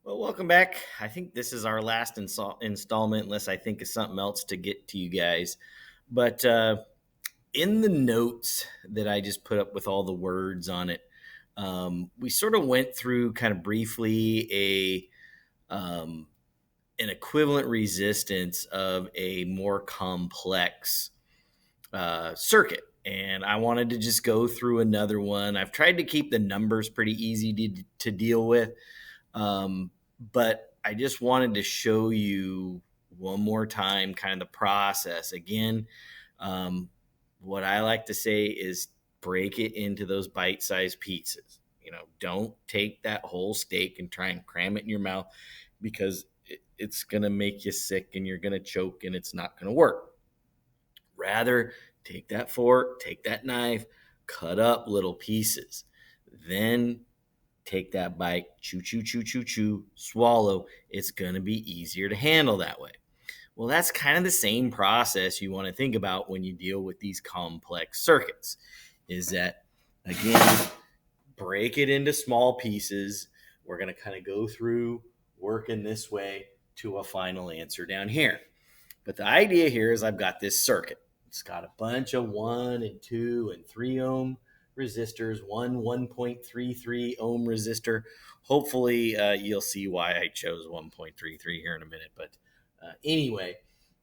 Well, welcome back. I think this is our last installment, unless I think of something else to get to you guys. But in the notes that I just put up with all the words on it, we sort of went through kind of briefly an equivalent resistance of a more complex circuit. And I wanted to just go through another one. I've tried to keep the numbers pretty easy to deal with. But I just wanted to show you one more time kind of the process. Again, what I like to say is break it into those bite-sized pieces. Don't take that whole steak and try and cram it in your mouth because it's going to make you sick and you're going to choke and it's not going to work. Rather, take that fork, take that knife, cut up little pieces. Then take that bite, chew, chew, chew, chew, chew, swallow. It's going to be easier to handle that way. Well, that's kind of the same process you want to think about when you deal with these complex circuits, is that, again, break it into small pieces. We're going to kind of go through working this way to a final answer down here. But the idea here is I've got this circuit. It's got a bunch of 1 and 2 and 3 ohm resistors, one 1.33 ohm resistor. Hopefully, you'll see why I chose 1.33 here in a minute. But anyway,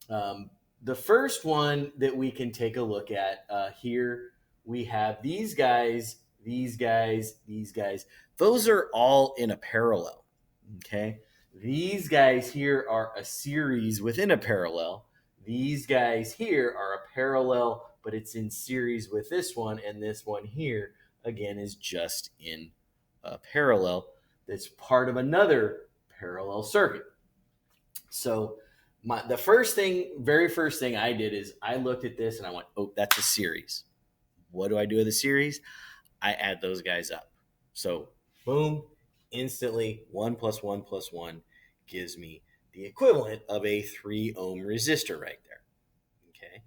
the first one that we can take a look at here, we have these guys, these guys, these guys. Those are all in a parallel, okay? These guys here are a series within a parallel. These guys here are a parallel, but it's in series with this one, and this one here, again, is just in a parallel that's part of another parallel circuit. So the very first thing I did is I looked at this and I went, oh, that's a series. What do I do with a series? I add those guys up. So boom, instantly 1 plus 1 plus 1 gives me the equivalent of a 3 ohm resistor right there. Okay.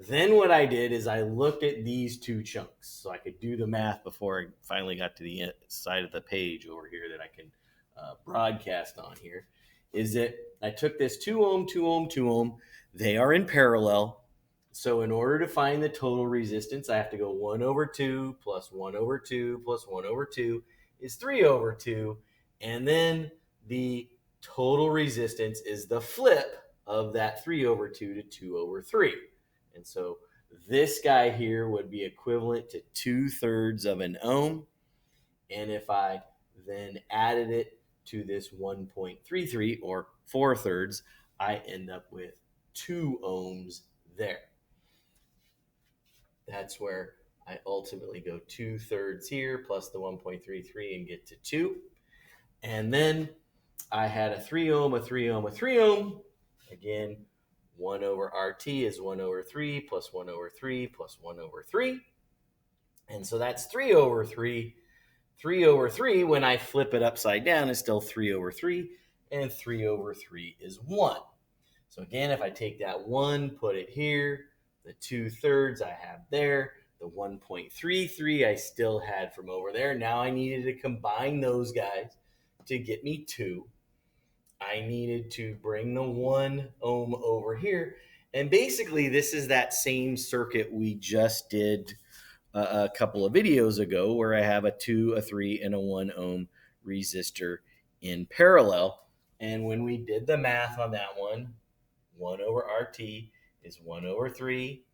Then what I did is I looked at these two chunks so I could do the math before I finally got to the side of the page over here that I can broadcast on here. Is that I took this 2 ohm, 2 ohm, 2 ohm. They are in parallel. So in order to find the total resistance, I have to go 1 over 2 plus 1 over 2 plus 1 over 2 is 3 over 2. And then the total resistance is the flip of that 3 over 2 to 2 over 3. And so this guy here would be equivalent to 2/3 of an ohm. And if I then added it to this 1.33 or 4/3, I end up with 2 ohms there. That's where I ultimately go 2/3 here plus the 1.33 and get to 2. And then I had a 3 ohm, a 3 ohm, a 3 ohm. Again, 1 over RT is 1 over 3 plus 1 over 3 plus 1 over 3. And so that's 3 over 3. 3 over 3, when I flip it upside down, is still 3 over 3. And 3 over 3 is 1. So again, if I take that 1, put it here, the 2/3 I have there, the 1.33 I still had from over there. Now I needed to combine those guys to get me 2. I needed to bring the 1 ohm over here. And basically, this is that same circuit we just did a couple of videos ago where I have a 2, a 3, and a 1 ohm resistor in parallel. And when we did the math on that one, 1 over RT is 1 over 3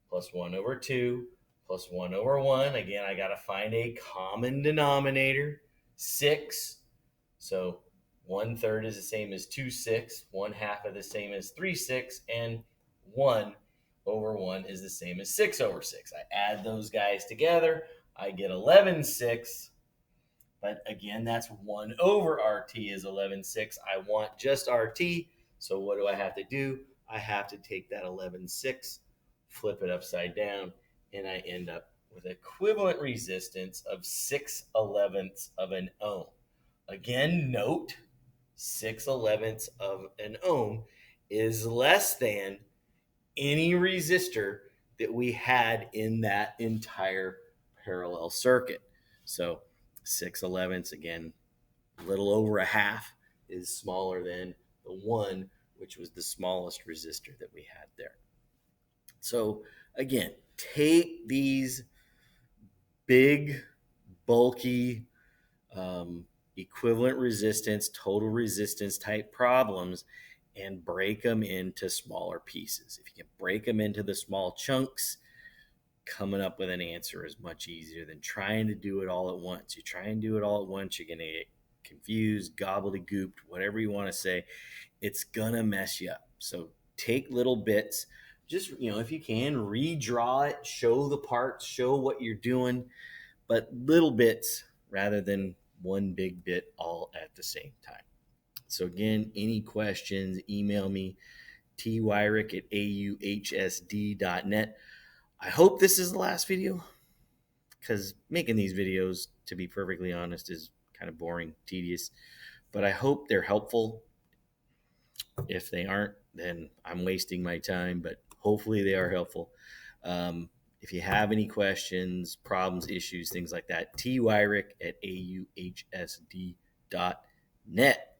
plus 1 over 2 plus 1 over 1. Again, I got to find a common denominator, 6. So 1/3 is the same as 2/6, 1/2 is the same as 3/6, and 1 over 1 is the same as 6 over 6. I add those guys together, I get 11/6. But again, that's 1 over RT is 11/6. I want just RT, so what do I have to do? I have to take that 11/6, flip it upside down, and I end up with equivalent resistance of 6/11 of an ohm. Again, note 6/11 of an ohm is less than any resistor that we had in that entire parallel circuit. So 6/11, again, a little over a half is smaller than the 1, which was the smallest resistor that we had there. So again, take these big, bulky, um, equivalent resistance, total resistance type problems and break them into smaller pieces. If you can break them into the small chunks, coming up with an answer is much easier than trying to do it all at once. You try and do it all at once, you're going to get confused, gobbledygooked, whatever you want to say. It's going to mess you up. So take little bits. Just, if you can, redraw it, show the parts, show what you're doing, but little bits rather than one big bit all at the same time. So again, any questions, email me, tyrick@auhsd.net. I hope this is the last video, because making these videos, to be perfectly honest, is kind of boring, tedious. But I hope they're helpful. If they aren't, then I'm wasting my time, but hopefully they are helpful. If you have any questions, problems, issues, things like that, tyrick@auhsd.net.